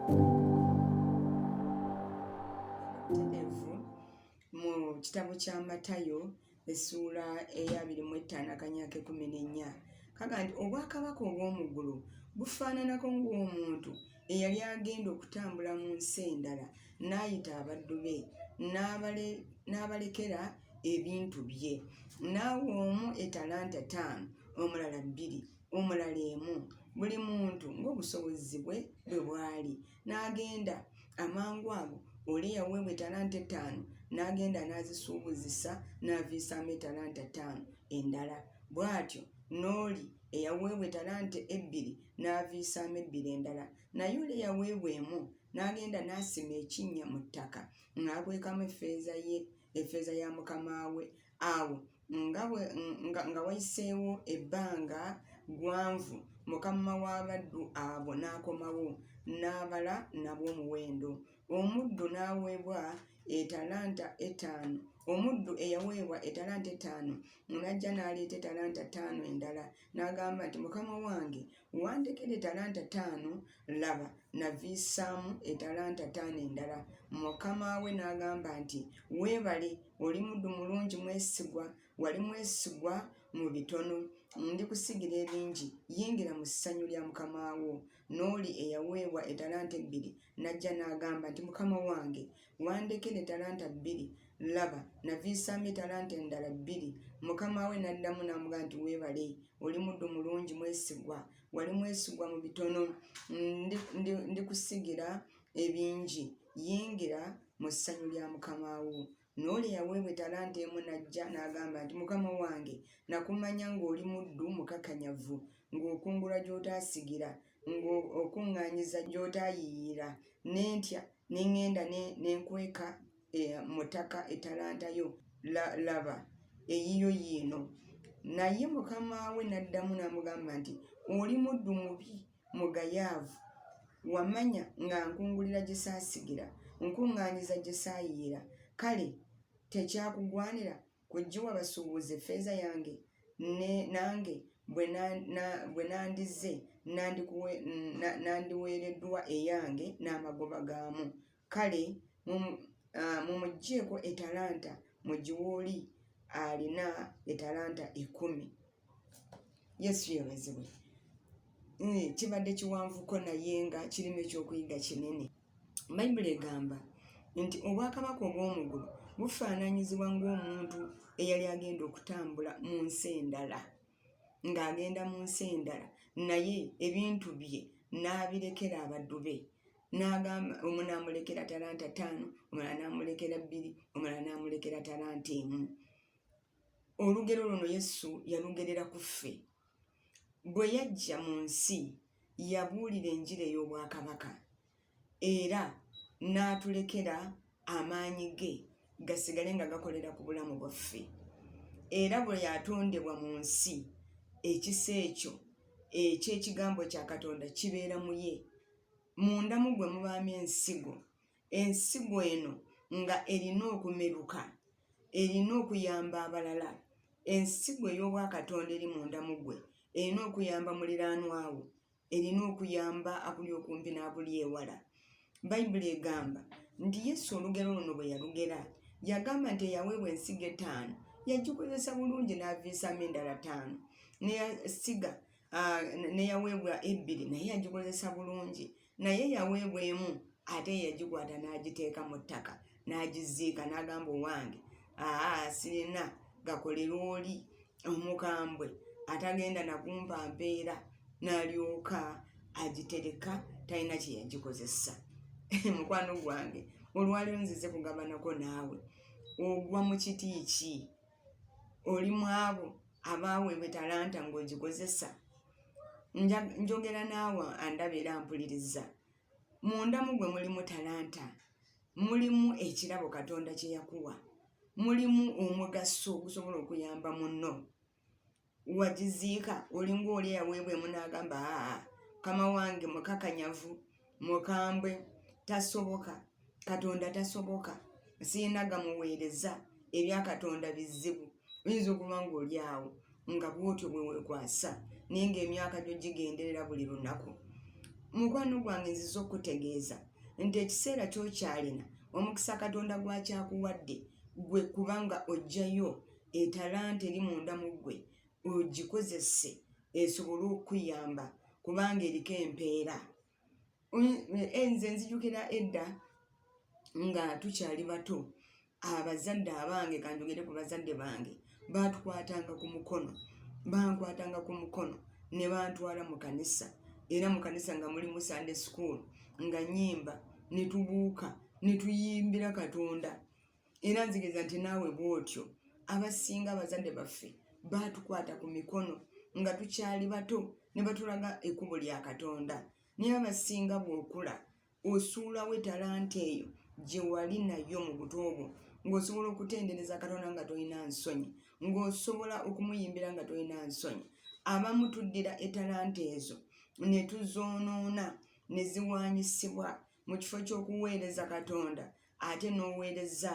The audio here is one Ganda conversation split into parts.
Mu kitabo kya Matayo essuula eya 25 akanyake 14 kaga nti obwakabaka obw'omu ggulu bufaananako ng'omuntu eyali agenda okutambula mu nsi endala n'ayita abaddu be n'abalekera ebintu bye. N'awa omu ettalanta 5, omulala 2, omulala 1, buli muntu ng'obusobozi bwe bwali. N'agenda amangu ago oli eyaweebwa ettalanta 5 n'agenda n'azisuubuzisa n'aviisaamu ettalanta 5 endala. Bw'atyo n'oli eyaweebwa ettalanta 2 n'aviisaamu 2 endala. Naye oli eyaweebwa 1 n'agenda n'asima ekinnya mu ttaka n'akwekamu effeeza ya mukama we. Awo nga wayiseewo ebbanga ggwanvu, mukama w'abaddu abo n'akomawo n'abala nabo omuwendo. Omuddu n'aweebwa ettalanta 5. Omuddu eyaweebwa ettalanta 5 n'ajja n'aleeta ettalanta 5 endala n'agamba nti mukama wange wandekera ettalanta 5, laba naviisaamu ettalanta 5 endala. Mukama we n'agamba nti weebale, oli muddu mulungi mwesigwa, wali mwesigwa mu bitono, ndikusigira ebingi, yingira mu ssanyu lya mukama wo. N'oli eyaweebwa ettalanta 2 n'ajja n'agamba nti mukama wange wandekera ettalanta 2, laba naviisaamu ettalanta endala 2. Mukama we n'addamu n'amugamba nti weebale, oli muddu mulungi mwesigwa, wali mwesigwa mu bitono, ndikusigira ebingi, yingira mu ssanyu lya mukama wo. N'oli eyaweebwa ettalanta 1 n'ajja n'agamba nti mukama wange nakumanya ng'oli muddu mukakanyavu, ng'okungula gy'otaasigira, ng'okuŋŋaanyiza gy'otaayiiyira. N'entya ne ŋŋenda ne nkweka mu ttaka ettalanta yo, laba eyiyo yiino. Naye mukama we n'addamu n'amugamba nti oli muddu mubi mugayaavu, wamanya nga nkungulira gye saasigira, nkuŋŋaanyiza gye saayiiyira. Kale tekyakugwanira kuggyiwa basuubuzi effeeza yange, nange bwe nandize nandiweereddwa eyange n'amagoba gaamu. Kale mumuggyeeko ettalanta mugiwe oli alina ettalanta 10. Yesu yeebazibwe. Kibadde kiwanvuko naye nga kirina ekyokuyiga kinene. Bayibuli egamba nti obwakabaka obw'omu ggulu bufaananyizibwa ng'omuntu eyali agenda okutambula mu nsi endala. Ng'agenda mu nsi endala naye ebintu bye n'abirekera abaddu be. N'agamba omu n'amulekera ttalanta 5, omulala n'amulekera 2, omulala n'amulekera ttalanta 1. Olugero luno Yesu yalugerera ku ffe. Bwe yajja mu nsi yabuulira enjiri ey'obwakabaka era n'atulekera amaanyi ge gasigale nga gakolera ku bulamu bwaffe. Era bwe yatondebwa mu nsi, ekisa ekyo eky'ekigambo kya Katonda kibeera mu ye. Munda mu gwe mubaamu ensigo. Ensigo eno nga erina okumeruka, erina okuyamba abalala. Ensigo ey'obwakatonda eri munda mu gwe erina okuyamba muliraanwa wo, erina okuyamba akuli okumpi n'akuli ewala. Bayibuli egamba nti Yesu olugero luno bwe yalugera yagamba nti eyaweebwa ensigo 5 yagikozesa bulungi n'aviisaamu endala 5. Neyaweebwa 2 naye yagikozesa bulungi. Naye yaweebwa 1 ate yagikwata n'agiteeka mu ttaka n'agiziika n'agamba owange sirina gakolera oli omukambwe atagenda nakumpa mpeera, n'alyoka agitereka talina kye yagikozesa. Mukwano gwange, olwaliro nzize kugabanako naawe, ogwa mu kiti ki? Oli mu abo abaaweebwa ettalanta ng'ogikozesa? Njogera naawe andaba era mpuliriza. Munda mu gwe mulimu ttalanta, mulimu ekirabo Katonda kye yakuwa, mulimu omugaso ogusobola okuyamba munno. Wagiziika oli ng'oli eyaweebwa 1 n'agamba mukama wange mukakanyavu, mukambwe, tasoboka, Katonda tasoboka, sirina gamuweereza, ebya Katonda bizibu. Oyinza okuba ng'oli awo nga bw'otyo bwe weekwasa naye ng'emyaka gyo gigenderera buli lunaku. mukwano gwange nziza okutegeeza nti ekiseera kyokyalina omukisa Katonda gwakyakuwadde gwe kubanga ojjayo etalanta eri munda mu ggwe ogikozese esobole okuyamba kubanga eriko empeera. Nze nzijukira edda nga tukyali bato abazadde abange kanjogere ku bazadde bange bankwatanga ku mukono ne bantwala mu kanisa, era mu kanisa nga mulimu Sunday school nga nnyimba ne tubuuka ne tuyimbira Katonda. Era nzigeza nti naawe bw'otyo abasinga abazadde baffe batukwata ku mikono nga tukyali bato ne batulaga ekkubo lya Katonda. Naye abasinga bw'okula osuulawo etalanta eyo gye wali nayo mu buto bwo ng'osobola okutendereza Katonda nga tolina nsonyi, ng'osobola okumuyimbira nga tolina nsonyi. Abamu tuddira etalanta ezo ne tuzoonoona ne ziwaanyisibwa mu kifo ky'okuweereza Katonda ate n'oweereza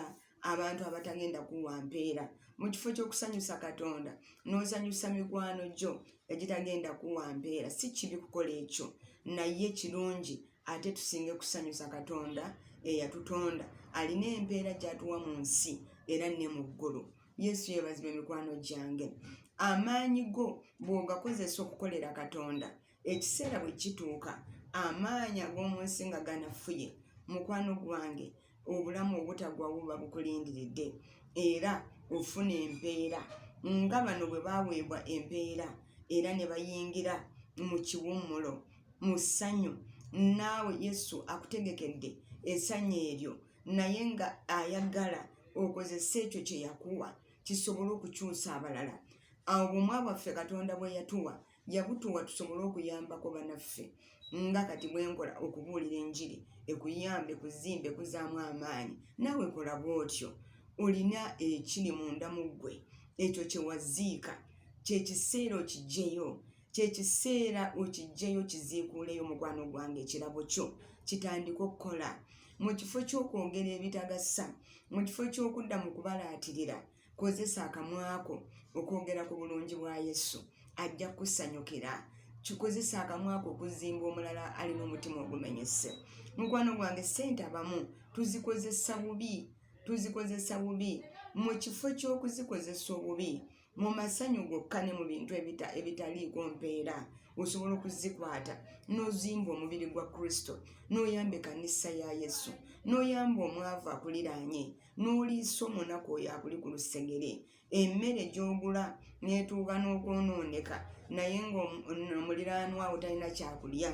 abantu abatagenda kuwa mpeera. Mu kifo ky'okusanyusa Katonda n'osanyusa mikwano gyo egitagenda kuwa mpeera. Si kibi kukola ekyo, naye kirungi ate tusinge kusanyusa Katonda eyatutonda alina empeera gy'atuwa mu nsi era ne mu ggulu. Yesu yeebazibwe mikwano gyange. Amaanyi go bw'ogakozesa okukolera Katonda, ekiseera bwe kituuka amaanyi ag'omu nsi nga ganafuye, mukwano gwange obulamu obutagwa buba bukulindiridde era ofuna empeera nga bano bwe baweebwa empeera era ne bayingira mu kiwummulo mu ssanyu. Naawe Yesu akutegekedde essanyu eryo, naye nga ayagala okozese ekyo kye yakuwa kisobole okukyusa abalala. Awo bw'omwa bwaffe Katonda bwe yatuwa yabutuwa tusobole okuyambako banaffe nga kati bwenkola okubuulira enjiri ekuyambe kuzimbe kuzaamu amaanyi. Naawe kola bw'otyo. Olina ekiri munda mu ggwe ekyo kye waziika, kyekiseera okijjeyo, kyekiseera okijjeyo kiziikuuleyo mukwano gwange ekirabo kyo kitandika okukola. Mu kifo ky'okwogera ebitagasa, mu kifo ky'okudda mu kubalaatirira, kozesa akamwako okwogera ku bulungi bwa Yesu ajja kusanyukira. Kikozesa akamwako okuzimba omulala alina omutima ogumenyese. Mukwano gwange ssente abamu tuzikozesa bubi mu kifo ky'okuzikozesa obubi mu masanyu gokka ne mu bintu ebitaliiko mpeera. Osobola okuzikwata n'ozimba omubiri gwa Kristo, n'oyamba ekkanisa ya Yesu, n'oyamba omwavu akuliraanye, n'oliisa omunaku oyo akuli ku lusegere. Emmere gy'ogula n'etuuka n'okwonooneka naye ng'omuliraanwa awo talina kyakulya.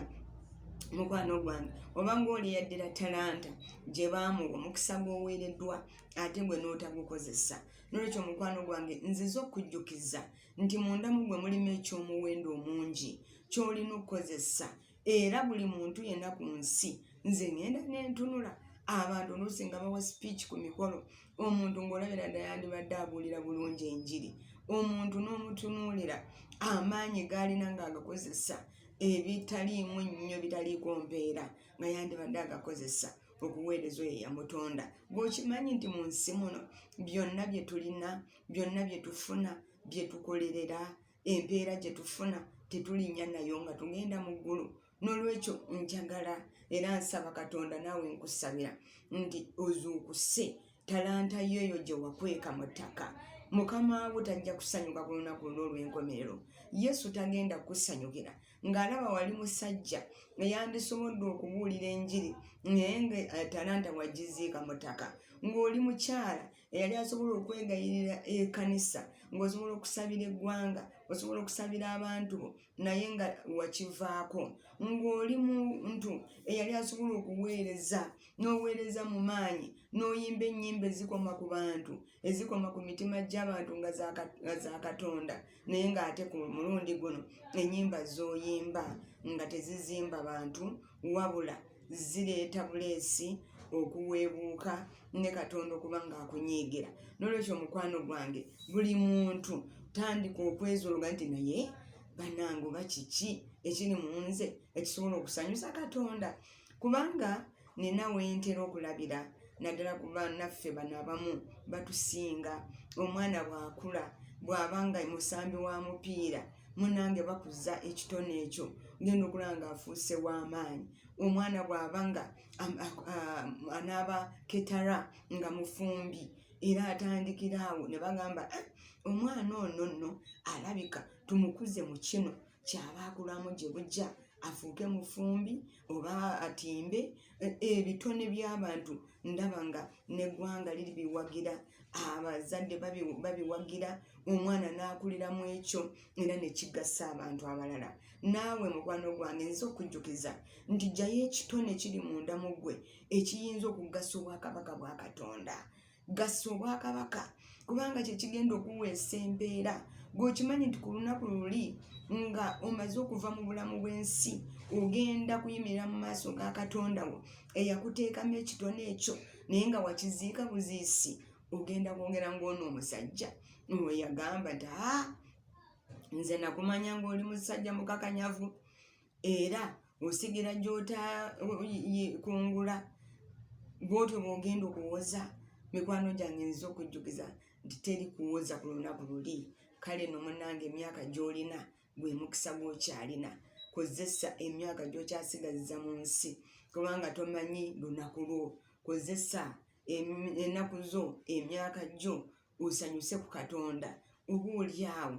Mukwano gwange oba ng'oliyaddira talanta gye baamuwa omukisa gw'oweereddwa ate gwe n'otagukozesa. N'olwekyo mukwano gwange nziza okujjukiza nti munda mu gwe mulimu eky'omuwendo omungi ky'olina okukozesa. Era buli muntu yenna ku nsi nze ngenda n'entunula abantu oluusi nga bawa speech ku mikolo, omuntu ng'olabira ddala yandibadde abuulira bulungi enjiri, omuntu n'omutunuulira amaanyi g'alina ng'agakozesa ebitaliimu nnyo bitaliiko mpeera nga yandibadde agakozesa okuweereza oyo yamutonda. Bw'okimanyi nti mu nsi muno byonna bye tulina, byonna bye tufuna, bye tukolerera, empeera gye tufuna tetulinnya nayo nga tugenda mu ggulu. N'olwekyo njagala era nsaba Katonda naawe nkusabira nti ozuukuse talanta yo eyo gye wakweka mu ttaka. Mukama wo tajja kusanyuka ku lunaku olw'enkomerero. Yesu tagenda kusanyukira ng'alaba wali musajja eyandisobodde okubuulira enjiri naye nga talanta wagiziika mu ttaka, ng'oli mukyala eyali asobola okwegayirira ekkanisa, ng'osobola okusabira eggwanga, osobola okusabira abantu bo naye nga wakivaako, ng'oli muntu eyali asobola okuweereza n'oweereza mu maanyi, n'oyimba ennyimba ezikoma ku bantu, ezikoma ku mitima gy'abantu nga za Katonda, naye ng'ate ku mulundi guno ennyimba z'oyimba nga tezizimba bantu wabula zireeta buleesi, okuweebuuka ne Katonda okuba ng'akunyiigira. N'olwekyo mukwano gwange buli muntu tandika okwezologa nti naye bannange oba kiki ekiri mu nze ekisobola okusanyusa Katonda. Kubanga nina wentera okulabira naddala ku bannaffe bano abamu batusinga. Omwana bw'akula bw'aba nga musambi wa mupiira munnange bakuza ekitone ekyo genda okulanga afuuse w'amaanyi. Omwana bw'abanga anaaba ketara nga mufumbi era atandikira awo ne bagamba omwana ono nno alabika tumukuze mu kino kyaba akulamu gye bujja afuuke mufumbi oba atimbe. Ebitone by'abantu ndaba nga n'eggwanga liri biwagira, abazadde babiwagira, omwana n'akulira mu ekyo era ne kigasa abantu abalala. Naawe mukwano gwange nza okujjukiza nti jjayo ekitone kiri munda mu ggwe ekiyinza okugasa obwakabaka bwa Katonda. Gassa obwakabaka kubanga kye kigenda okuweesa empeera. Gweokimanyi nti ku lunaku luli nga omaze okuva mu bulamu bw'ensi ogenda kuyimirira mu maaso ga Katonda wo eyakuteekamu ekitone ekyo naye nga wakiziika buziisi, ogenda kwogera ng'ono omusajja we yagamba nti nze nakumanya ng'oli musajja mukakanyavu era osigira gy'otakungula bw'otyo bw'ogenda okuwoza. Mikwano gyange nza okujjukiza nti teri kuwoza ku lunaku luli. Kale no munnange emyaka gy'olina gwe mukisa gw'okyalina. Kozesa emyaka gy'okyasigaziza mu nsi kubanga tomanyi lunaku lwo. Kozesa ennaku zo, emyaka gyo osanyuse ku Katonda. Oba oliawo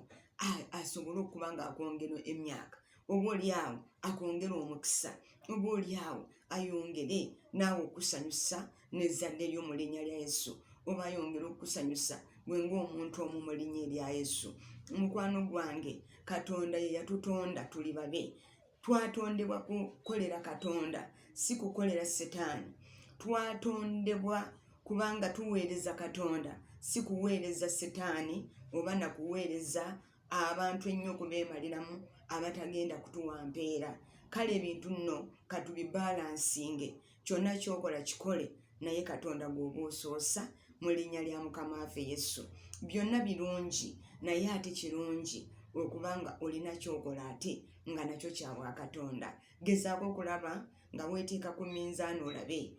asobole okuba nga akwongera emyaka, oba oliawo akwongera omukisa, oba oliawo ayongere naawe okusanyusa n'ezzadde lyo mu linnya lya Yesu, oba ayongere okusanyusa gwe ng'omuntu omu mu linnya erya Yesu. Mukwano gwange, Katonda ye yatutonda tuli babe. Twatondebwa kukolera Katonda, si kukolera Setaani. Twatondebwa kubanga tuweereza Katonda, si kuweereza Setaani oba na kuweereza abantu ennyo okubeemaliramu abatagenda kutuwa mpeera. Kale ebintu nno katubibalansinge, kyonna kyokola kikole naye Katonda gw'oba osoosa mu linnya lya Mukama waffe Yesu. Byonna birungi naye ate kirungi okubanga olina kyokola ate nga nakyo kya bwa Katonda. Gezaako okulaba nga weeteeka ku minzaani olabe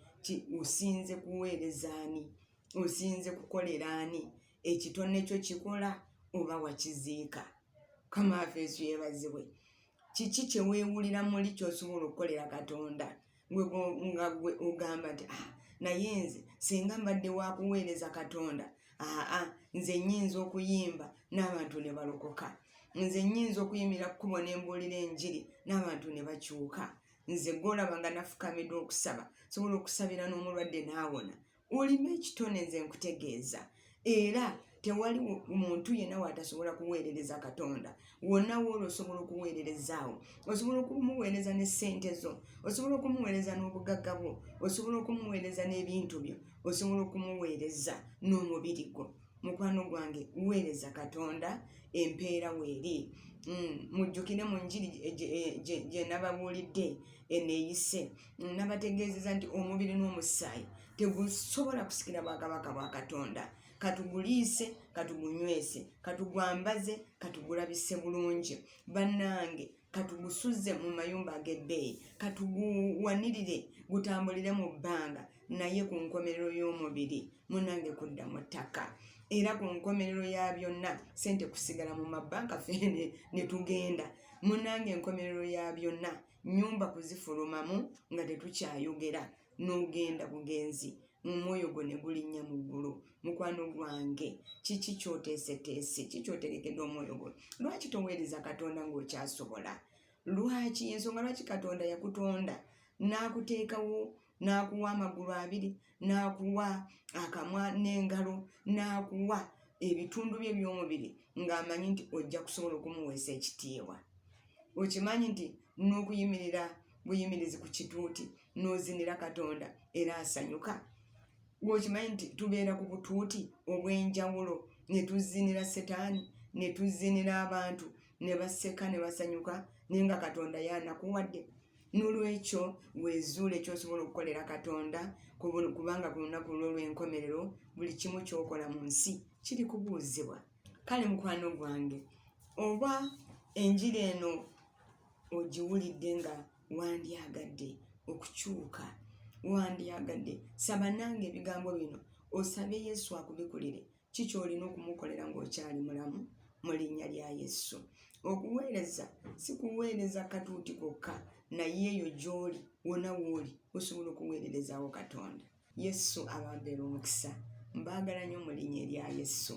osinze kuweereza ani, osinze kukolera ani, ekitone kyo kikola oba wakiziika. Mukama waffe Yesu yeebazibwe. Kiki kye weewulira muli ky'osobola okukolera Katonda nga gwe ogamba nti naye nze singa mbadde wa kuweereza Katonda, nze nnyinza okuyimba n'abantu ne balokoka, nze nnyinza okuyimirira kkubo ne mbuulira enjiri n'abantu ne bakyuka, nze gw'olaba nga nafukamidde okusaba sobola okusabira n'omulwadde n'awona. Olina ekitone nze nkutegeeza, era tewali muntu yenna watasobola kuweerereza Katonda. Wonna wooli osobola okuweererezaawo. Osobola okumuweereza n'essente zo, osobola okumuweereza n'obugagga bwo, osobola okumuweereza n'ebintu byo, osobola okumuweereza n'omubiri gwo. Mukwano gwange, weereza Katonda, empeera weeri. Mujjukire mu njiri gye nababuulidde eneeyise, nabategeezeza nti omubiri n'omusaayi tegusobola kusikira bwakabaka bwa Katonda. Katuguliise, katugunywese, katugwambaze, katugulabise bulungi. Bannange, katugusuze mu mayumba ag'ebbeeyi, katuguwanirire gutambulire mu bbanga, naye ku nkomerero y'omubiri munnange kudda mu ttaka. Era ku nkomerero ya byonna sente kusigala mu mabbanka ffe ne tugenda. Munnange enkomerero ya byonna nnyumba kuzifulumamu nga tetukyayogera, n'ogenda bugenzi, omwoyo gwo ne gulinnya mu ggulu. Mukwano gwange, kiki ky'oteeseteese, kiki ky'otegekedde omwoyo gwo? Lwaki toweereza Katonda ng'okyasobola? Lwaki? Ensonga lwaki Katonda yakutonda n'akuteekawo, n'akuwa amagulu abiri, n'akuwa akamwa n'engalo, n'akuwa ebitundu bye by'omubiri ng'amanyi nti ojja kusobola okumuweesa ekitiibwa. Okimanyi nti n'okuyimirira buyimirizi ku kituuti n'ozinira Katonda era asanyuka? Okimanyi nti tubeera ku butuuti obw'enjawulo ne tuzinira Setaani, ne tuzinira abantu ne baseka ne basanyuka, naye nga Katonda y'anakuwadde. N'olwekyo weezuule ky'osobola okukolera Katonda kubanga ku lunaku lw'enkomerero buli kimu ky'okola mu nsi kiri kubuuzibwa. Kale mukwano gwange, oba enjiri eno ogiwulidde nga wandyagadde okukyuka, wandyagadde, saba nange ebigambo bino osabe Yesu akubikulire. Ki ky'olina okumukolera ng'okyali mulamu mu linnya lya Yesu? okuweereza si kuweereza katuuti kokka, naye eyo gy'oli wonna wooli osobola okuweererezaawo Katonda. Yesu abambeera omukisa. Mbaagala nnyo mu linnya erya Yesu,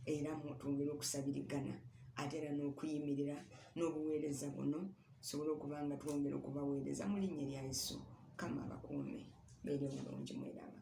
era twongere okusabirigana ate era n'okuyimirira n'obuweereza buno tusobole okuba nga twongera okubaweereza mu linnya erya Yesu. Kama abakuume, beere bulungi mweraba.